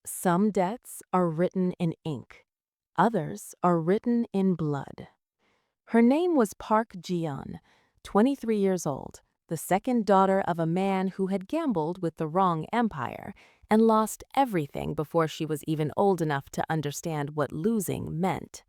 Some debts are written in ink, others are written in blood. Her name was Park Ji-Yeon, 23 years old, the second daughter of a man who had gambled with the wrong empire and lost everything before she was even old enough to understand what losing meant.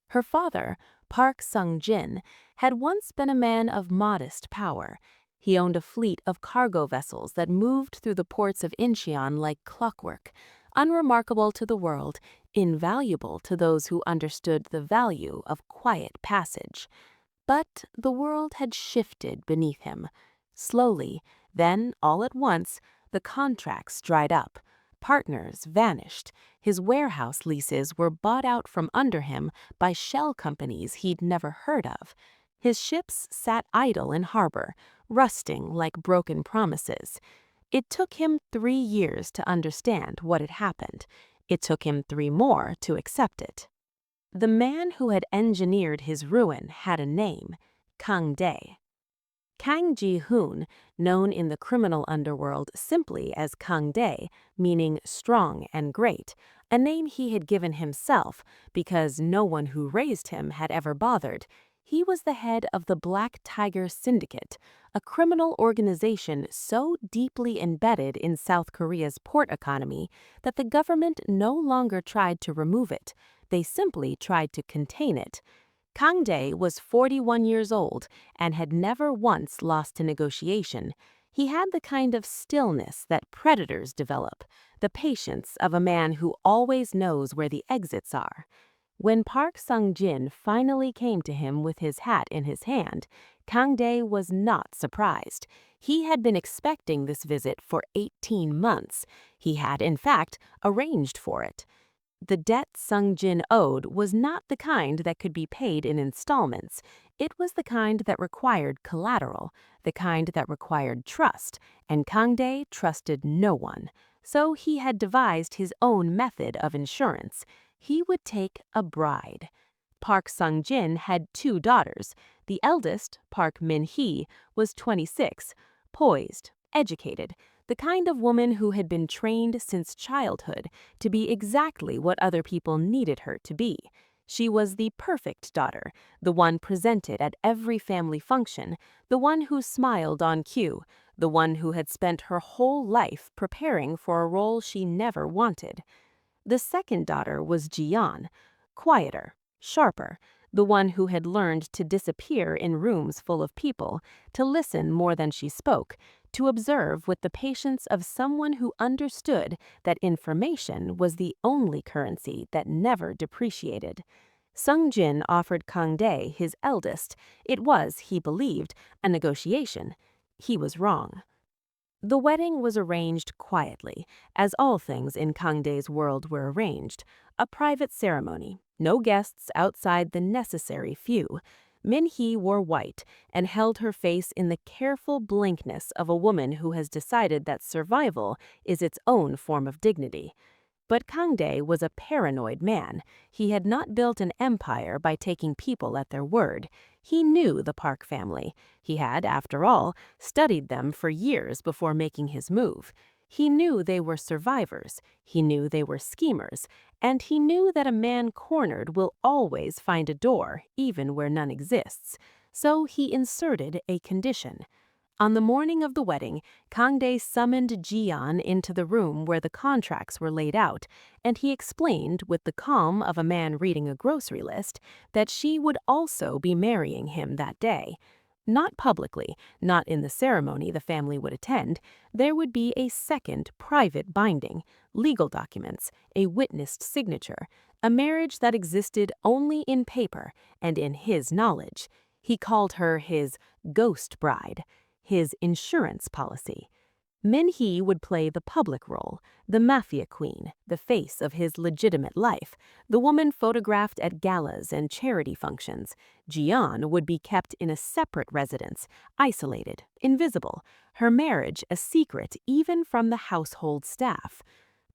Her father, Park Sung-jin, had once been a man of modest power. He owned a fleet of cargo vessels that moved through the ports of Incheon like clockwork, unremarkable to the world, invaluable to those who understood the value of quiet passage. But the world had shifted beneath him. Slowly, then all at once, the contracts dried up. Partners vanished. His warehouse leases were bought out from under him by shell companies he'd never heard of. His ships sat idle in harbor, rusting like broken promises. It took him 3 years to understand what had happened. It took him 3 more to accept it. The man who had engineered his ruin had a name: Kang-Dae. Kang Ji-Hoon, known in the criminal underworld simply as Kang-Dae, meaning strong and great, a name he had given himself because no one who raised him had ever bothered. He was the head of the Black Tiger Syndicate, a criminal organization so deeply embedded in South Korea's port economy that the government no longer tried to remove it. They simply tried to contain it. Kang-Dae was 41 years old and had never once lost a negotiation. He had the kind of stillness that predators develop, the patience of a man who always knows where the exits are. When Park Sung-jin finally came to him with his hat in his hand, Kang-Dae was not surprised. He had been expecting this visit for 18 months. He had, in fact, arranged for it. The debt Sung-jin owed was not the kind that could be paid in installments. It was the kind that required collateral, the kind that required trust, and Kang-Dae trusted no one. So he had devised his own method of insurance. He would take a bride. Park Sung-jin had 2 daughters. The eldest, Park Min-Hee, was 26, poised, educated, the kind of woman who had been trained since childhood to be exactly what other people needed her to be. She was the perfect daughter, the one presented at every family function, the one who smiled on cue, the one who had spent her whole life preparing for a role she never wanted. The second daughter was Ji-Yeon, quieter, sharper, the one who had learned to disappear in rooms full of people, to listen more than she spoke, to observe with the patience of someone who understood that information was the only currency that never depreciated. Sung-jin offered Kang-Dae, his eldest. It was, he believed, a negotiation. He was wrong. The wedding was arranged quietly, as all things in Kang-Dae's world were arranged. A private ceremony, no guests outside the necessary few. Min-Hee wore white and held her face in the careful blankness of a woman who has decided that survival is its own form of dignity. But Kang-Dae was a paranoid man. He had not built an empire by taking people at their word. He knew the Park family. He had, after all, studied them for years before making his move. He knew they were survivors. He knew they were schemers. And he knew that a man cornered will always find a door, even where none exists. So he inserted a condition. On the morning of the wedding, Kang-Dae summoned Ji-Yeon into the room where the contracts were laid out, and he explained, with the calm of a man reading a grocery list, that she would also be marrying him that day. Not publicly, not in the ceremony the family would attend. There would be a second private binding, legal documents, a witnessed signature, a marriage that existed only in paper and in his knowledge. He called her his ghost bride, his insurance policy. Min-Hee would play the public role, the Mafia queen, the face of his legitimate life, the woman photographed at galas and charity functions. Ji-Yeon would be kept in a separate residence, isolated, invisible, her marriage a secret even from the household staff.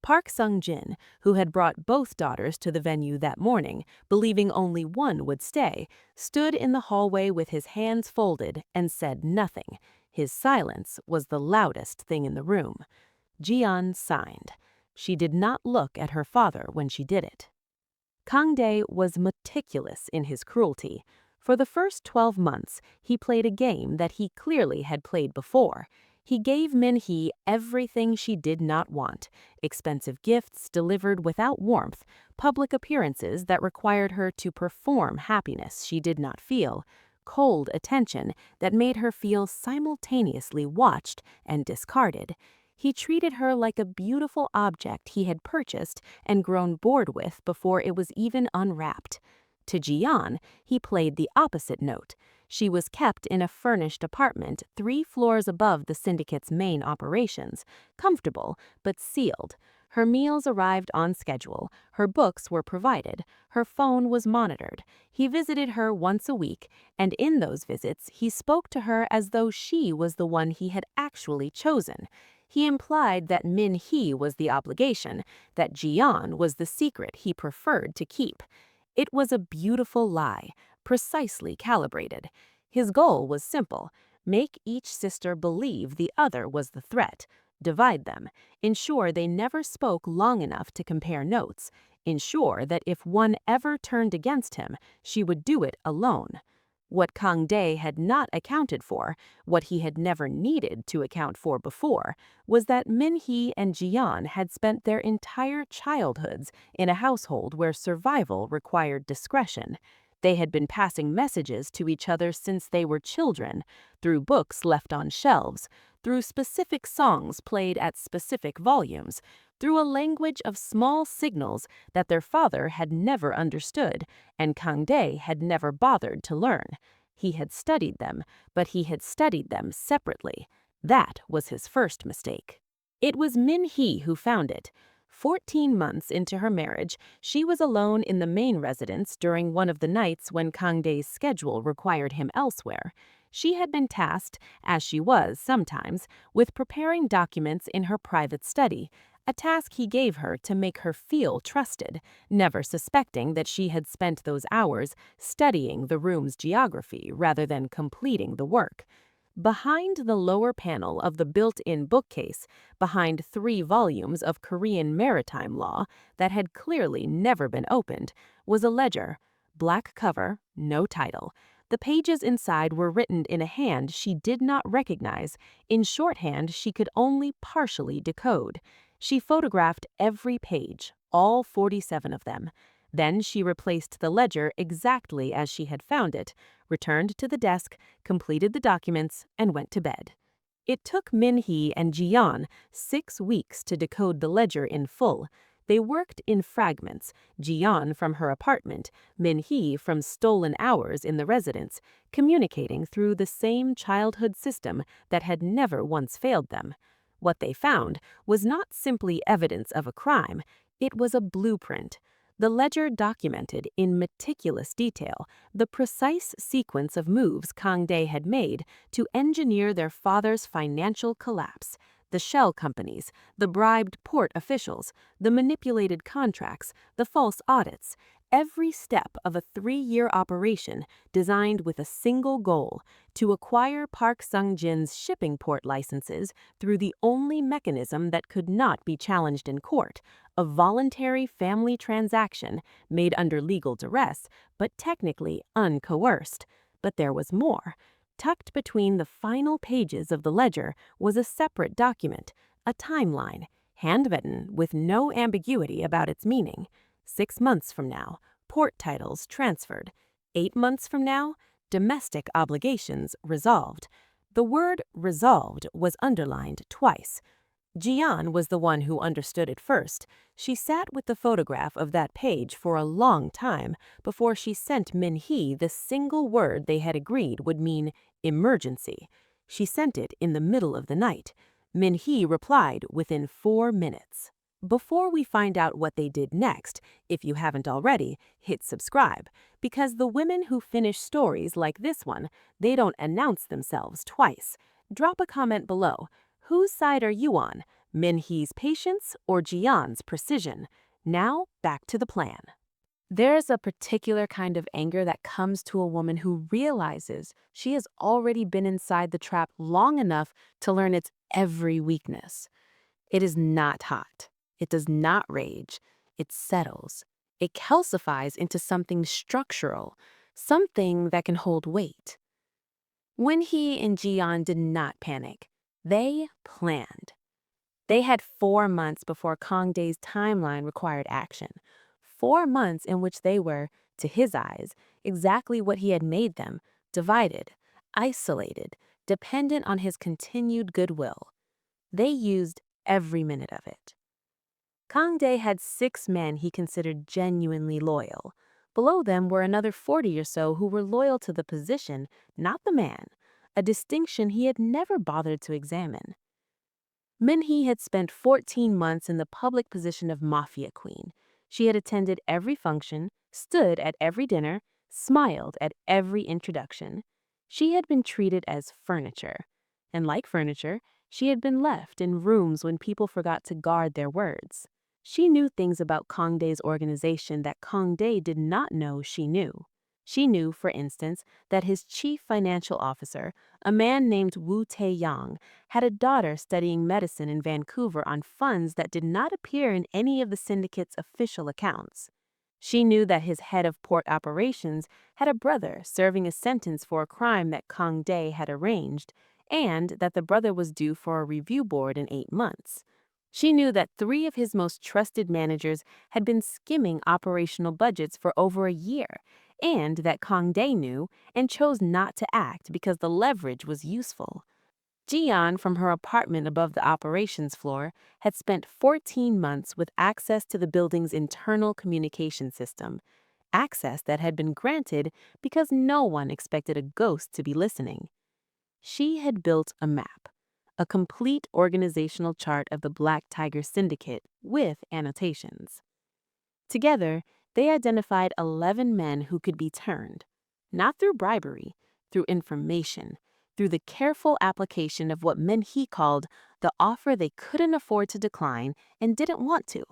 Park Sung-jin, who had brought both daughters to the venue that morning, believing only one would stay, stood in the hallway with his hands folded and said nothing. His silence was the loudest thing in the room. Ji-Yeon signed. She did not look at her father when she did it. Kang-Dae was meticulous in his cruelty. For the first 12 months, he played a game that he clearly had played before. He gave Min-Hee everything she did not want: expensive gifts delivered without warmth, public appearances that required her to perform happiness she did not feel, cold attention that made her feel simultaneously watched and discarded. He treated her like a beautiful object he had purchased and grown bored with before it was even unwrapped. To Ji-Yeon, he played the opposite note. She was kept in a furnished apartment 3 floors above the syndicate's main operations, comfortable but sealed. Her meals arrived on schedule, her books were provided, her phone was monitored. He visited her once a week, and in those visits he spoke to her as though she was the one he had actually chosen. He implied that Min-Hee was the obligation, that Ji-Yeon was the secret he preferred to keep. It was a beautiful lie, precisely calibrated. His goal was simple: make each sister believe the other was the threat, divide them, ensure they never spoke long enough to compare notes, ensure that if one ever turned against him, she would do it alone. What Kang-Dae had not accounted for, what he had never needed to account for before, was that Min-Hee and Ji-Yeon had spent their entire childhoods in a household where survival required discretion. They had been passing messages to each other since they were children, through books left on shelves, through specific songs played at specific volumes, through a language of small signals that their father had never understood and Kang-Dae had never bothered to learn. He had studied them, but he had studied them separately. That was his first mistake. It was Min-Hee who found it. 14 months into her marriage, she was alone in the main residence during one of the nights when Kang-Dae's schedule required him elsewhere. She had been tasked, as she was sometimes, with preparing documents in her private study, a task he gave her to make her feel trusted, never suspecting that she had spent those hours studying the room's geography rather than completing the work. Behind the lower panel of the built-in bookcase, behind 3 volumes of Korean maritime law that had clearly never been opened, was a ledger. Black cover, no title. The pages inside were written in a hand she did not recognize, in shorthand she could only partially decode. She photographed every page, all 47 of them. Then she replaced the ledger exactly as she had found it, returned to the desk, completed the documents, and went to bed. It took Min-Hee and Ji-Yeon 6 weeks to decode the ledger in full. They worked in fragments, Ji-Yeon from her apartment, Min-Hee from stolen hours in the residence, communicating through the same childhood system that had never once failed them. What they found was not simply evidence of a crime, it was a blueprint. The ledger documented in meticulous detail the precise sequence of moves Kang-Dae had made to engineer their father's financial collapse. The shell companies, the bribed port officials, the manipulated contracts, the false audits, every step of a 3-year operation designed with a single goal: to acquire Park Sung-jin's shipping port licenses through the only mechanism that could not be challenged in court, a voluntary family transaction made under legal duress, but technically uncoerced. But there was more. Tucked between the final pages of the ledger was a separate document, a timeline, handwritten with no ambiguity about its meaning. 6 months from now, port titles transferred. 8 months from now, domestic obligations resolved. The word resolved was underlined twice. Ji-Yeon was the one who understood it first. She sat with the photograph of that page for a long time before she sent Min-Hee the single word they had agreed would mean emergency. She sent it in the middle of the night. Min-Hee replied within 4 minutes. Before we find out what they did next, if you haven't already, hit subscribe, because the women who finish stories like this one, they don't announce themselves twice. Drop a comment below. Whose side are you on? Min-Hee's patience or Ji-Yeon's precision? Now, back to the plan. There's a particular kind of anger that comes to a woman who realizes she has already been inside the trap long enough to learn its every weakness. It is not hot. It does not rage, it settles. It calcifies into something structural, something that can hold weight. Min-Hee and Ji-Yeon did not panic. They planned. They had 4 months before Kang-Dae's timeline required action. 4 months in which they were, to his eyes, exactly what he had made them: divided, isolated, dependent on his continued goodwill. They used every minute of it. Kang-Dae had 6 men he considered genuinely loyal. Below them were another 40 or so who were loyal to the position, not the man, a distinction he had never bothered to examine. Min-Hee had spent 14 months in the public position of Mafia queen. She had attended every function, stood at every dinner, smiled at every introduction. She had been treated as furniture. And like furniture, she had been left in rooms when people forgot to guard their words. She knew things about Kang-Dae's organization that Kang-Dae did not know she knew. She knew, for instance, that his chief financial officer, a man named Woo Tae-yang, had a daughter studying medicine in Vancouver on funds that did not appear in any of the syndicate's official accounts. She knew that his head of port operations had a brother serving a sentence for a crime that Kang-Dae had arranged, and that the brother was due for a review board in 8 months. She knew that 3 of his most trusted managers had been skimming operational budgets for over a year, and that Kang-Dae knew and chose not to act because the leverage was useful. Ji-Yeon, from her apartment above the operations floor, had spent 14 months with access to the building's internal communication system, access that had been granted because no one expected a ghost to be listening. She had built a map, a complete organizational chart of the Black Tiger Syndicate with annotations. Together, they identified 11 men who could be turned, not through bribery, through information, through the careful application of what Min-Hee called the offer they couldn't afford to decline and didn't want to.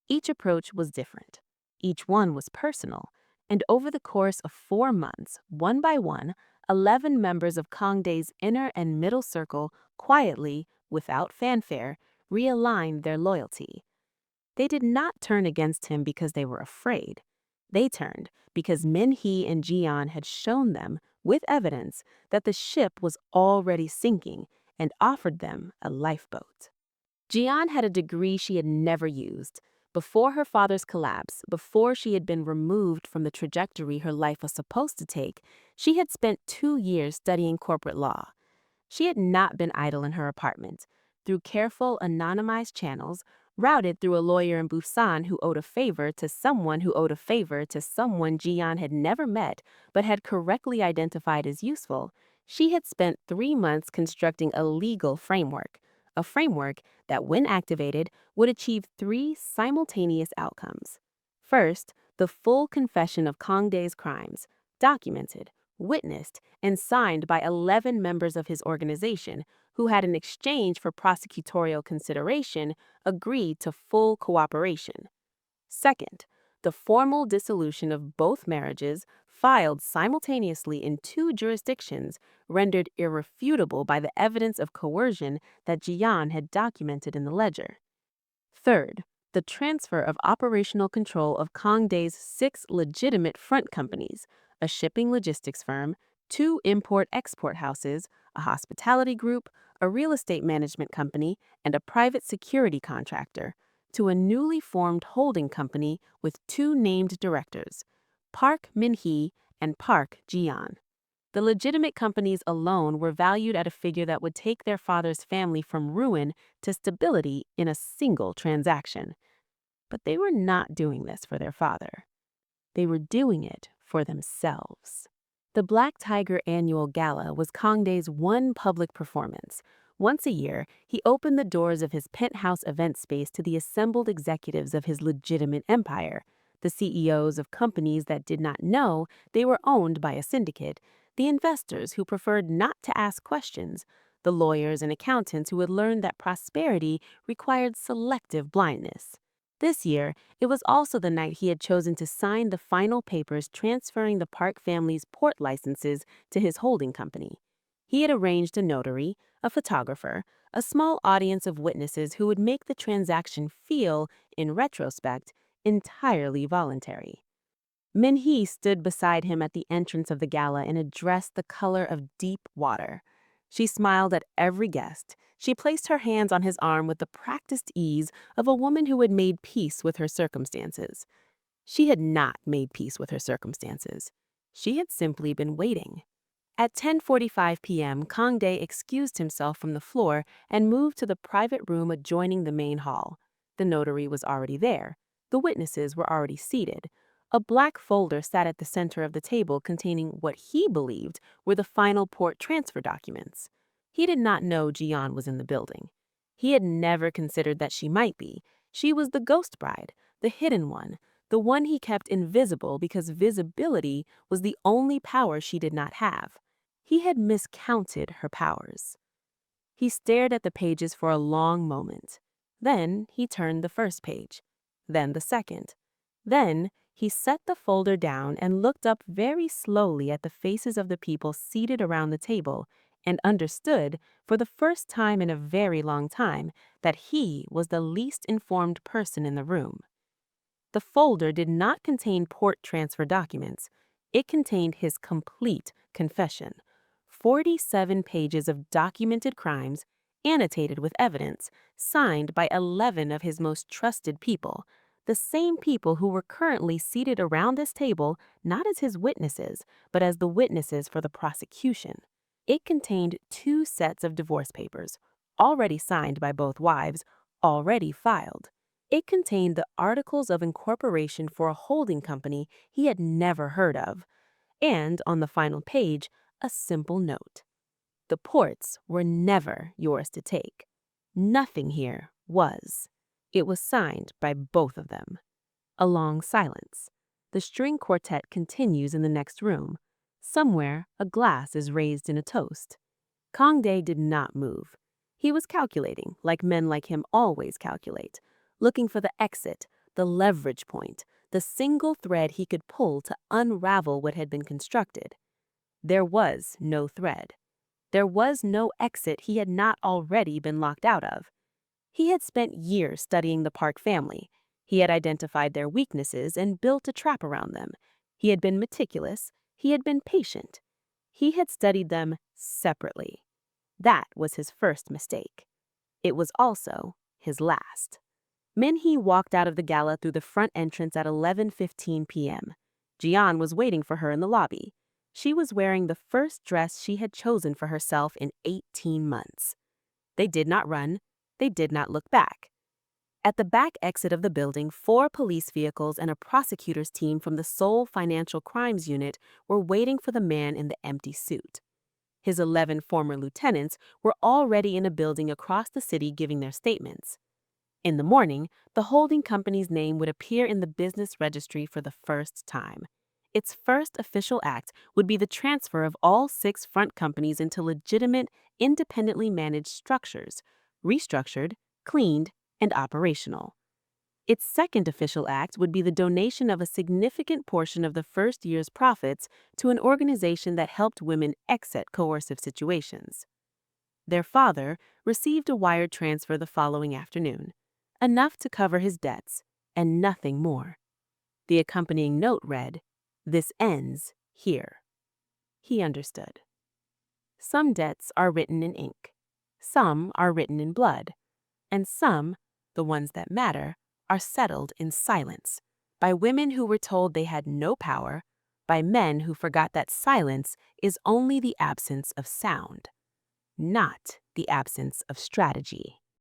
Each approach was different. Each one was personal, and over the course of 4 months, one by one, 11 members of Kang-Dae's inner and middle circle quietly, without fanfare, realigned their loyalty. They did not turn against him because they were afraid. They turned because Min-Hee and Ji-Yeon had shown them, with evidence, that the ship was already sinking and offered them a lifeboat. Ji-Yeon had a degree she had never used. Before her father's collapse, before she had been removed from the trajectory her life was supposed to take, she had spent 2 years studying corporate law. She had not been idle in her apartment. Through careful, anonymized channels, routed through a lawyer in Busan who owed a favor to someone who owed a favor to someone Ji-Yeon had never met but had correctly identified as useful, she had spent 3 months constructing a legal framework, a framework that, when activated, would achieve 3 simultaneous outcomes. First, the full confession of Kang-Dae's crimes, documented, witnessed, and signed by 11 members of his organization who had, in exchange for prosecutorial consideration, agreed to full cooperation. Second, the formal dissolution of both marriages filed simultaneously in 2 jurisdictions, rendered irrefutable by the evidence of coercion that Ji-Yeon had documented in the ledger. Third, the transfer of operational control of Kang-Dae's 6 legitimate front companies, a shipping logistics firm, 2 import-export houses, a hospitality group, a real estate management company, and a private security contractor, to a newly formed holding company with 2 named directors, Park Min-Hee and Park Ji-Yeon. The legitimate companies alone were valued at a figure that would take their father's family from ruin to stability in a single transaction. But they were not doing this for their father. They were doing it for themselves. The Black Tiger Annual Gala was Kang-Dae's one public performance. Once a year, he opened the doors of his penthouse event space to the assembled executives of his legitimate empire, the CEOs of companies that did not know they were owned by a syndicate, the investors who preferred not to ask questions, the lawyers and accountants who had learned that prosperity required selective blindness. This year, it was also the night he had chosen to sign the final papers transferring the Park family's port licenses to his holding company. He had arranged a notary, a photographer, a small audience of witnesses who would make the transaction feel, in retrospect, entirely voluntary. Min-Hee stood beside him at the entrance of the gala in a dress the color of deep water. She smiled at every guest. She placed her hands on his arm with the practiced ease of a woman who had made peace with her circumstances. She had not made peace with her circumstances. She had simply been waiting. At 10:45 p.m., Kang-Dae excused himself from the floor and moved to the private room adjoining the main hall. The notary was already there. The witnesses were already seated. A black folder sat at the center of the table containing what he believed were the final port transfer documents. He did not know Ji-Yeon was in the building. He had never considered that she might be. She was the ghost bride, the hidden one, the one he kept invisible because visibility was the only power she did not have. He had miscounted her powers. He stared at the pages for a long moment. Then he turned the first page, then the second. Then he set the folder down and looked up very slowly at the faces of the people seated around the table and understood, for the first time in a very long time, that he was the least informed person in the room. The folder did not contain port transfer documents. It contained his complete confession. 47 pages of documented crimes, annotated with evidence, signed by 11 of his most trusted people, the same people who were currently seated around this table not as his witnesses, but as the witnesses for the prosecution. It contained 2 sets of divorce papers, already signed by both wives, already filed. It contained the articles of incorporation for a holding company he had never heard of, and on the final page, a simple note. The ports were never yours to take. Nothing here was. It was signed by both of them. A long silence. The string quartet continues in the next room. Somewhere, a glass is raised in a toast. Kang-Dae did not move. He was calculating, like men like him always calculate, looking for the exit, the leverage point, the single thread he could pull to unravel what had been constructed. There was no thread. There was no exit he had not already been locked out of. He had spent years studying the Park family. He had identified their weaknesses and built a trap around them. He had been meticulous. He had been patient. He had studied them separately. That was his first mistake. It was also his last. Min-Hee walked out of the gala through the front entrance at 11:15 p.m. Ji-Yeon was waiting for her in the lobby. She was wearing the first dress she had chosen for herself in 18 months. They did not run. They did not look back. At the back exit of the building, 4 police vehicles and a prosecutor's team from the Seoul Financial Crimes Unit were waiting for the man in the empty suit. His 11 former lieutenants were already in a building across the city giving their statements. In the morning, the holding company's name would appear in the business registry for the first time. Its first official act would be the transfer of all 6 front companies into legitimate, independently managed structures, restructured, cleaned, and operational. Its second official act would be the donation of a significant portion of the first year's profits to an organization that helped women exit coercive situations. Their father received a wire transfer the following afternoon, enough to cover his debts, and nothing more. The accompanying note read, "This ends here." He understood. Some debts are written in ink, some are written in blood, and some, the ones that matter, are settled in silence, by women who were told they had no power, by men who forgot that silence is only the absence of sound, not the absence of strategy.